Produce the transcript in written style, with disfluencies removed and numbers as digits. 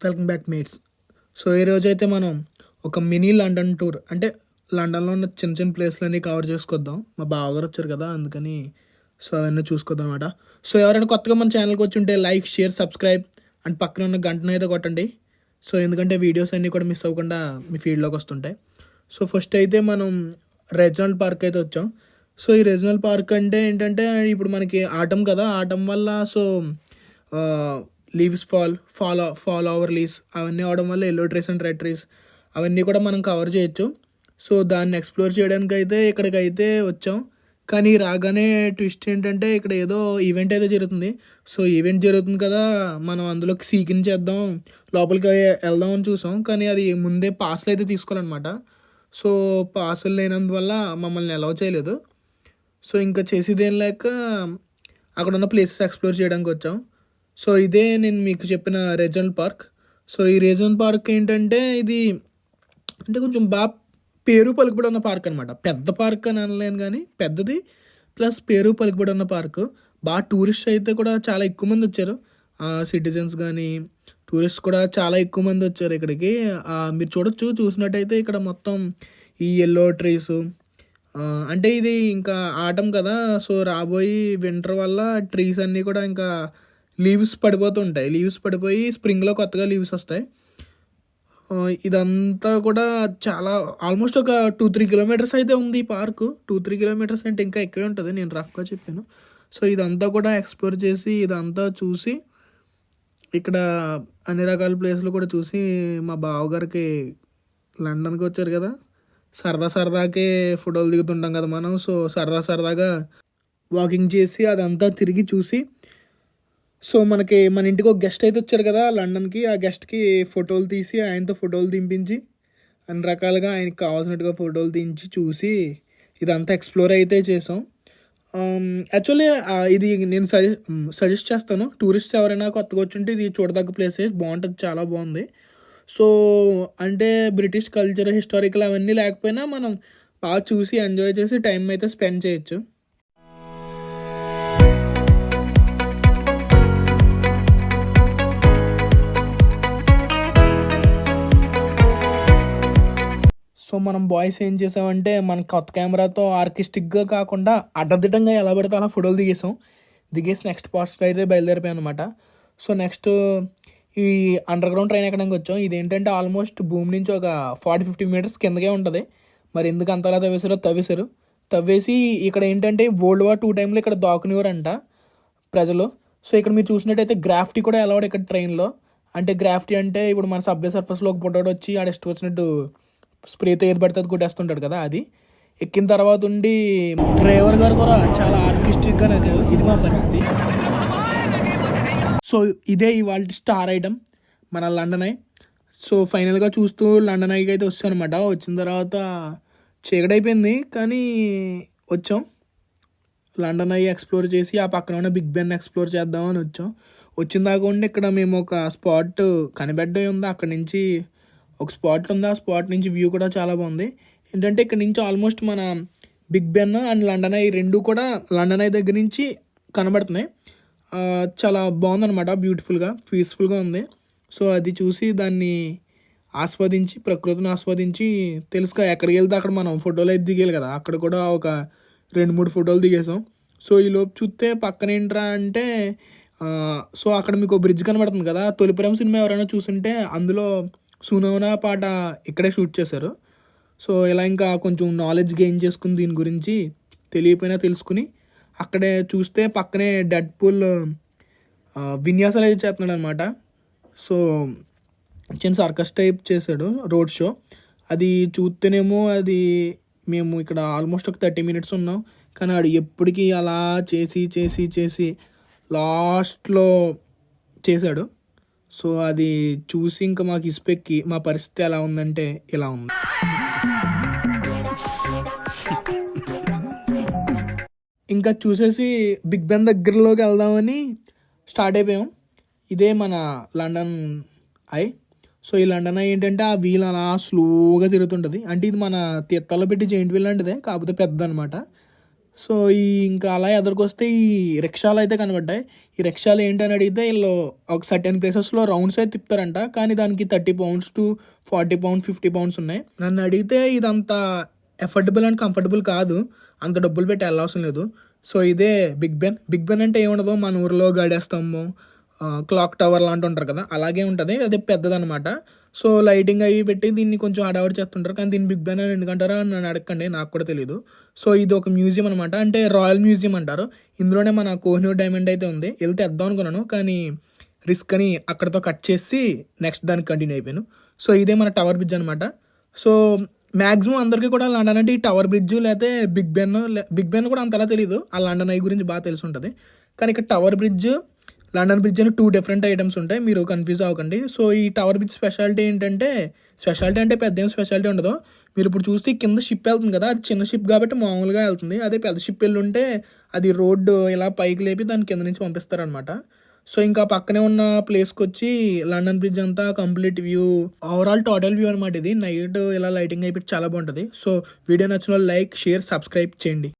Welcome back mates. So ఈరోజైతే మనం ఒక మినీ లండన్ టూర్, అంటే లండన్లో ఉన్న చిన్న చిన్న ప్లేస్లన్నీ కవర్ చేసుకొద్దాం. మా బావగారు వచ్చారు కదా, అందుకని సో అవన్నీ చూసుకొద్దాం అన్నమాట. సో ఎవరైనా కొత్తగా మన ఛానల్కి వచ్చి ఉంటే లైక్, షేర్, సబ్స్క్రైబ్ అండ్ పక్కన ఉన్న గంటను అయితే కొట్టండి. సో ఎందుకంటే వీడియోస్ అన్నీ కూడా మిస్ అవ్వకుండా మీ ఫీల్డ్లోకి వస్తుంటాయి. సో ఫస్ట్ అయితే మనం రీజనల్ పార్క్ అయితే వచ్చాం. సో ఈ రీజనల్ పార్క్ అంటే ఏంటంటే, ఇప్పుడు మనకి ఆటం కదా, ఆటం వల్ల so leaves fall over leaves అవన్నీ అవడం వల్ల yellow trees and red trees అవన్నీ కూడా మనం కవర్ చేయొచ్చు. సో దాన్ని ఎక్స్ప్లోర్ చేయడానికి అయితే ఇక్కడికైతే వచ్చాం. కానీ రాగానే ట్విస్ట్ ఏంటంటే, ఇక్కడ ఏదో ఈవెంట్ అయితే జరుగుతుంది. సో ఈవెంట్ జరుగుతుంది కదా, మనం అందులోకి సీకిన్ చేద్దాం, లోపలికి వెళ్దాం అని చూసాం. కానీ అది ముందే పాస్లు అయితే తీసుకోవాలన్నమాట. సో పాసులు లేనందువల్ల మమ్మల్ని అలౌ చేయలేదు. సో ఇంకా చేసేది ఏం లేక అక్కడ ఉన్న ప్లేసెస్ ఎక్స్ప్లోర్ చేయడానికి వచ్చాం. సో ఇదే నేను మీకు చెప్పిన రీజనల్ పార్క్. సో ఈ రీజనల్ పార్క్ ఏంటంటే, ఇది అంటే కొంచెం బాగా పేరు పలుకుబడి ఉన్న పార్క్ అనమాట. పెద్ద పార్క్ అని అనలేను, కానీ పెద్దది ప్లస్ పేరు పలుకుబడి ఉన్న పార్క్. బాగా టూరిస్ట్ అయితే కూడా చాలా ఎక్కువ మంది వచ్చారు. సిటిజన్స్ కానీ టూరిస్ట్ కూడా చాలా ఎక్కువ మంది వచ్చారు ఇక్కడికి. మీరు చూసినట్టయితే ఇక్కడ మొత్తం ఈ ఎల్లో ట్రీస్, అంటే ఇది ఇంకా ఆటం కదా, సో రాబోయి వింటర్ వల్ల ట్రీస్ అన్నీ కూడా ఇంకా లీవ్స్ పడిపోతుంటాయి. లీవ్స్ పడిపోయి స్ప్రింగ్లో కొత్తగా లీవ్స్ వస్తాయి. ఇదంతా కూడా చాలా ఆల్మోస్ట్ ఒక 2-3 కిలోమీటర్స్ అయితే ఉంది ఈ పార్కు. 2-3 కిలోమీటర్స్ అంటే ఇంకా ఎక్కువే ఉంటుంది, నేను రఫ్గా చెప్పాను. సో ఇదంతా కూడా ఎక్స్ప్లోర్ చేసి ఇదంతా చూసి ఇక్కడ అన్ని రకాల ప్లేస్లు కూడా చూసి, మా బావగారికి లండన్కి వచ్చారు కదా, సరదాకే ఫోటోలు దిగుతుంటాం కదా మనం. సో సరదాగా వాకింగ్ చేసి అదంతా తిరిగి చూసి, సో మన ఇంటికి ఒక గెస్ట్ అయితే వచ్చారు కదా లండన్కి, ఆ గెస్ట్కి ఫోటోలు తీసి ఆయనతో ఫోటోలు దింపించి అన్ని రకాలుగా ఆయనకి కావాల్సినట్టుగా ఫోటోలు తీయించి చూసి ఇదంతా ఎక్స్ప్లోర్ అయితే చేసాం. యాక్చువల్లీ ఇది నేను సజెస్ట్ చేస్తాను, టూరిస్ట్ ఎవరైనా కొత్తగా వచ్చుంటే ఇది చూడదగ్గ ప్లేసే, బాగుంటుంది, చాలా బాగుంది. సో అంటే బ్రిటిష్ కల్చర్, హిస్టారికల్ అవన్నీ లేకపోయినా మనం బాగా చూసి ఎంజాయ్ చేసి టైం అయితే స్పెండ్ చేయొచ్చు. సో మనం బాయ్స్ ఏం చేసామంటే, మన కొత్త కెమెరాతో ఆర్టిస్టిక్గా కాకుండా అడ్డదిడ్డంగా ఎలా పడితే అలా ఫోటోలు దిగేసి నెక్స్ట్ పాస్ట్కి అయితే బయలుదేరిపోయాం అనమాట. సో నెక్స్ట్ ఈ అండర్ గ్రౌండ్ ట్రైన్ ఎక్కడానికి వచ్చాం. ఇదేంటంటే ఆల్మోస్ట్ భూమి నుంచి ఒక 40-50 మీటర్స్ కిందకే ఉంటుంది. మరి ఎందుకు అంతలా తవ్వేసి ఇక్కడ ఏంటంటే World War II టైంలో ఇక్కడ దాక్కునేవారంట ప్రజలు. సో ఇక్కడ మీరు చూసినట్టయితే గ్రాఫిటీ కూడా అలవాడు ఇక్కడ ట్రైన్లో. అంటే గ్రాఫిటీ అంటే ఇప్పుడు మన సబ్వే సర్ఫస్లో ఒక పొటాడు వచ్చి ఆడ ఇష్టం వచ్చినట్టు స్ప్రేతో ఏది పడితే అది కొట్టేస్తుంటాడు కదా, అది ఎక్కిన తర్వాత ఉండి డ్రైవర్ గారు కూడా చాలా ఆర్టిస్టిక్గా నచ్చారు. ఇది మా పరిస్థితి. సో ఇదే ఇవాళ స్టార్ ఐటమ్ మన లండన్ ఐ. సో ఫైనల్గా చూస్తూ లండన్ ఐకి అయితే వచ్చాను అనమాట. వచ్చిన తర్వాత చీకటైపోయింది, కానీ వచ్చాం. లండన్ ఐ ఎక్స్ప్లోర్ చేసి ఆ పక్కన ఉన్న బిగ్ బెన్ ఎక్స్ప్లోర్ చేద్దామని వచ్చాం. వచ్చిన దాకా ఉండి ఇక్కడ మేము ఒక స్పాట్ కనిపెట్టే ఉంది, అక్కడి నుంచి ఒక స్పాట్ ఉంది. ఆ స్పాట్ నుంచి వ్యూ కూడా చాలా బాగుంది. ఏంటంటే ఇక్కడ నుంచి ఆల్మోస్ట్ మన Big Ben and London eye రెండు కూడా లండన్ ఐ దగ్గర నుంచి కనబడుతున్నాయి. చాలా బాగుందన్నమాట, బ్యూటిఫుల్గా పీస్ఫుల్గా ఉంది. సో అది చూసి దాన్ని ఆస్వాదించి, ప్రకృతిని ఆస్వాదించి, తెలుసుగా ఎక్కడికి వెళ్తే అక్కడ మనం ఫోటోలు అయితే దిగేయాలి కదా, అక్కడ కూడా ఒక 2-3 ఫోటోలు దిగేసాం. సో ఈలోపు చూస్తే పక్కన ఏంట్రా అంటే, సో అక్కడ మీకు బ్రిడ్జ్ కనబడుతుంది కదా, తొలిపురం సినిమా ఎవరైనా చూస్తుంటే అందులో సునోనా పాట ఇక్కడే షూట్ చేశారు. సో ఇలా ఇంకా కొంచెం నాలెడ్జ్ గెయిన్ చేసుకుని దీని గురించి తెలియపోయినా తెలుసుకుని అక్కడే చూస్తే పక్కనే డెడ్ పూల్ విన్యాసాలు అయితే చేస్తున్నాడు అనమాట. సో చిన్న సర్కస్ టైప్ చేశాడు, రోడ్ షో. అది చూస్తేనేమో అది మేము ఇక్కడ ఆల్మోస్ట్ ఒక 30 మినిట్స్ ఉన్నాం, కానీ ఆడు ఎప్పటికీ అలా చేసి లాస్ట్లో చేశాడు. సో అది చూసి ఇంకా మాకు ఇసుపెక్కి మా పరిస్థితి ఎలా ఉందంటే ఇలా ఉంది. ఇంకా చూసేసి బిగ్ బెన్ దగ్గరలోకి వెళ్దామని స్టార్ట్ అయిపోయాం. ఇదే మన లండన్ ఐ. సో ఈ లండన్ ఐ ఏంటంటే ఆ వీల్ అలా స్లోగా తిరుగుతుంటుంది. అంటే ఇది మన తీర్థాల్లో పెట్టి జెయింట్ వీల్ లాంటిదే, కాకపోతే పెద్ద అనమాట. సో ఈ ఇంకా అలా ఎదురుకొస్తే ఈ రిక్షాలు అయితే కనబడ్డాయి. ఈ రిక్షాలు ఏంటని అడిగితే వీళ్ళు ఒక సర్టెన్ ప్లేసెస్లో రౌండ్స్ అయితే తిప్పుతారంట. కానీ దానికి £30 to £40, £50 ఉన్నాయి. నన్ను అడిగితే ఇదంతా ఎఫర్డబుల్ అండ్ కంఫర్టబుల్ కాదు, అంత డబ్బులు పెట్టి వెళ్ళవసరం లేదు. సో ఇదే బిగ్ బెన్ అంటే ఏముండదు, మన ఊరిలో గడేస్తాము క్లాక్ టవర్ లాంటి ఉంటారు కదా, అలాగే ఉంటుంది. అదే పెద్దదనమాట. సో లైటింగ్ అవి పెట్టి దీన్ని కొంచెం హడావిడి చేస్తుంటారు. కానీ దీన్ని బిగ్ బెన్ అని ఎందుకంటారో నన్ను అడగండి, నాకు కూడా తెలియదు. సో ఇది ఒక మ్యూజియం అనమాట, అంటే రాయల్ మ్యూజియం అంటారు. ఇందులోనే మన కోహినూర్ డైమండ్ అయితే ఉంది. వెళ్తే వేద్దాం అనుకున్నాను, కానీ రిస్క్ అని అక్కడితో కట్ చేసి నెక్స్ట్ దానికి కంటిన్యూ అయిపోయాను. సో ఇదే మన టవర్ బ్రిడ్జ్ అనమాట. సో మ్యాక్సిమం అందరికీ కూడా లండన్ అంటే ఈ టవర్ బ్రిడ్జ్ లేకపోతే బిగ్ బెన్ కూడా అంతలా తెలియదు. ఆ లండన్ ఐ గురించి బాగా తెలిసి ఉంటుంది. కానీ ఇక్కడ టవర్ బ్రిడ్జ్, లండన్ బ్రిడ్జ్ అని 2 డిఫరెంట్ ఐటమ్స్ ఉంటాయి, మీరు కన్ఫ్యూజ్ అవ్వకండి. సో ఈ టవర్ బ్రిడ్జ్ స్పెషాలిటీ ఏంటంటే, పెద్ద ఏం స్పెషాలిటీ ఉండదు. మీరు ఇప్పుడు చూస్తే కింద షిప్ వెళ్తుంది కదా, అది చిన్న షిప్ కాబట్టి మామూలుగా వెళ్తుంది. అదే పెద్ద షిప్ వెళ్ళి ఉంటే అది రోడ్డు ఇలా పైకి లేపి దాని కింద నుంచి పంపిస్తారనమాట. సో ఇంకా పక్కనే ఉన్న ప్లేస్కి వచ్చి లండన్ బ్రిడ్జ్ అంతా complete view, overall total view అనమాట. ఇది నైట్ ఇలా లైటింగ్ అయిపోయి చాలా బాగుంటుంది. సో వీడియో నచ్చిన వాళ్ళు లైక్, షేర్, సబ్స్క్రైబ్ చేయండి.